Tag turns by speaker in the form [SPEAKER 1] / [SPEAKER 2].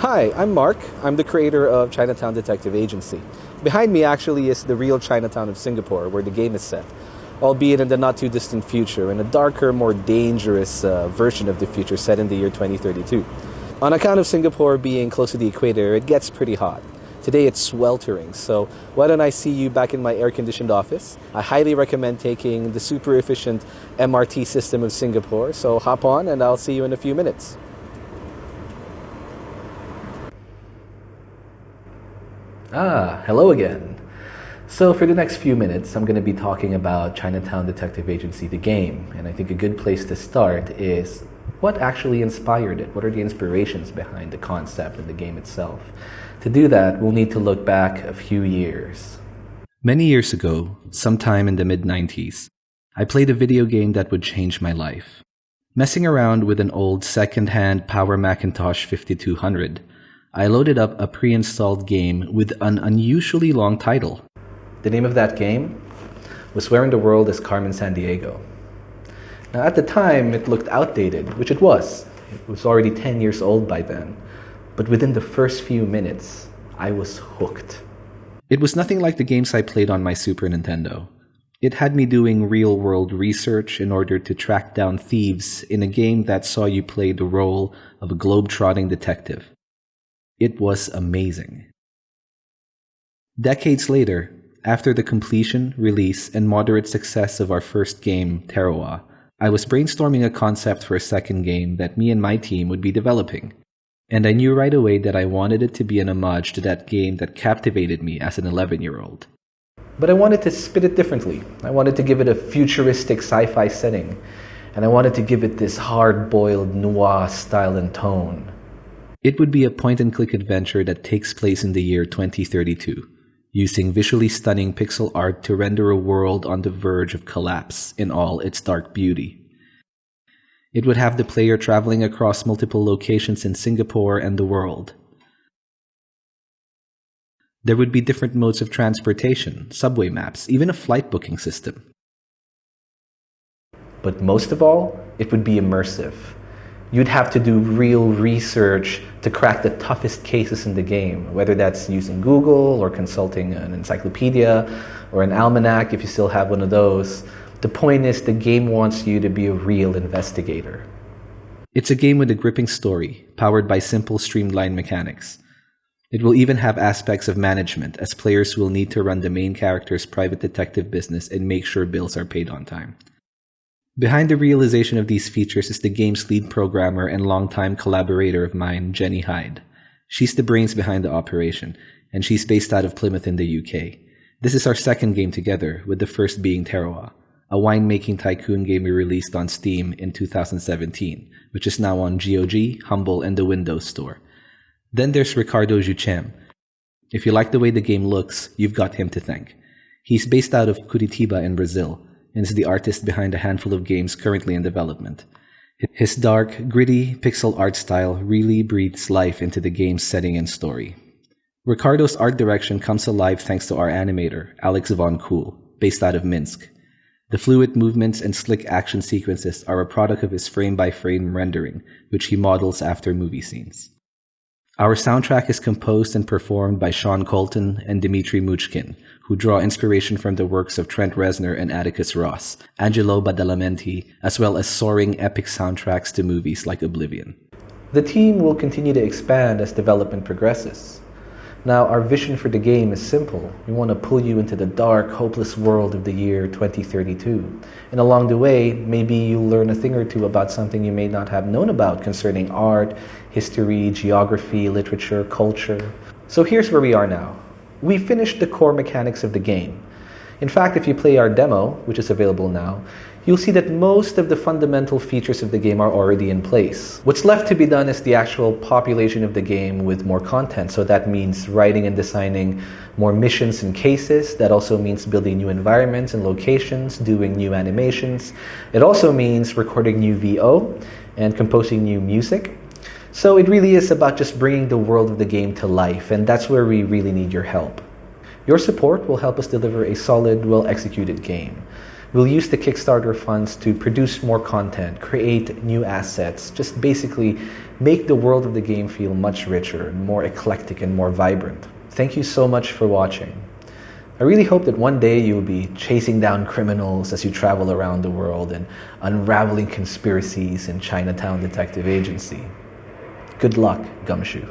[SPEAKER 1] Hi, I'm Mark. I'm the creator of Chinatown Detective Agency. Behind me actually is the real Chinatown of Singapore, where the game is set, albeit in the not-too-distant future, in a darker, more dangerous version of the future set in the year 2032. On account of Singapore being close to the equator, it gets pretty hot. Today it's sweltering, so why don't I see you back in my air-conditioned office? I highly recommend taking the super efficient MRT system of Singapore, so hop on and I'll see you in a few minutes. Hello again. So for the next few minutes, I'm going to be talking about Chinatown Detective Agency, the game. And I think a good place to start is what actually inspired it? What are the inspirations behind the concept and the game itself? To do that, we'll need to look back a few years. Many years ago, sometime in the mid-90s, I played a video game that would change my life. Messing around with an old second-hand Power Macintosh 5200, I loaded up a pre-installed game with an unusually long title. The name of that game was Where in the World is Carmen, SanDiego? Now at the time, it looked outdated, which it was. It was already 10 years old by then. But within the first few minutes, I was hooked. It was nothing like the games I played on my Super Nintendo. It had me doing real-world research in order to track down thieves in a game that saw you play the role of a globe-trotting detective. It was amazing. Decades later, after the completion, release, and moderate success of our first game, Terroir, I was brainstorming a concept for a second game that me and my team would be developing. And I knew right away that I wanted it to be an homage to that game that captivated me as an 11-year-old. But I wanted to spin it differently. I wanted to give it a futuristic sci-fi setting. And I wanted to give it this hard-boiled noir style and tone. It would be a point-and-click adventure that takes place in the year 2032, using visually stunning pixel art to render a world on the verge of collapse in all its dark beauty. It would have the player traveling across multiple locations in Singapore and the world. There would be different modes of transportation, subway maps, even a flight booking system. But most of all, it would be immersive. You'd have to do real research to crack the toughest cases in the game, whether that's using Google or consulting an encyclopedia or an almanac if you still have one of those. The point is, the game wants you to be a real investigator. It's a game with a gripping story, powered by simple, streamlined mechanics. It will even have aspects of management, as players will need to run the main character's private detective business and make sure bills are paid on time. Behind the realization of these features is the game's lead programmer and longtime collaborator of mine, Jenny Hyde. She's the brains behind the operation, and she's based out of Plymouth in the UK. This is our second game together, with the first being Terroir, a winemaking tycoon game we released on Steam in 2017, which is now on GOG, Humble, and the Windows Store. Then there's Ricardo Juchem. If you like the way the game looks, you've got him to thank. He's based out of Curitiba in Brazil, and is the artist behind a handful of games currently in development. His dark, gritty, pixel art style really breathes life into the game's setting and story. Ricardo's art direction comes alive thanks to our animator, Alex Von Kuhl, based out of Minsk. The fluid movements and slick action sequences are a product of his frame-by-frame rendering, which he models after movie scenes. Our soundtrack is composed and performed by Sean Colton and Dmitry Muchkin, who draw inspiration from the works of Trent Reznor and Atticus Ross, Angelo Badalamenti, as well as soaring epic soundtracks to movies like Oblivion. The team will continue to expand as development progresses. Now, our vision for the game is simple. We want to pull you into the dark, hopeless world of the year 2032. And along the way, maybe you'll learn a thing or two about something you may not have known about concerning art, history, geography, literature, culture. So here's where we are now. We finished the core mechanics of the game. In fact, if you play our demo, which is available now, you'll see that most of the fundamental features of the game are already in place. What's left to be done is the actual population of the game with more content. So that means writing and designing more missions and cases. That also means building new environments and locations, doing new animations. It also means recording new VO and composing new music. So it really is about just bringing the world of the game to life, and that's where we really need your help. Your support will help us deliver a solid, well-executed game. We'll use the Kickstarter funds to produce more content, create new assets, just basically make the world of the game feel much richer, more eclectic, and more vibrant. Thank you so much for watching. I really hope that one day you'll be chasing down criminals as you travel around the world and unraveling conspiracies in Chinatown Detective Agency. Good luck, Gumshoe.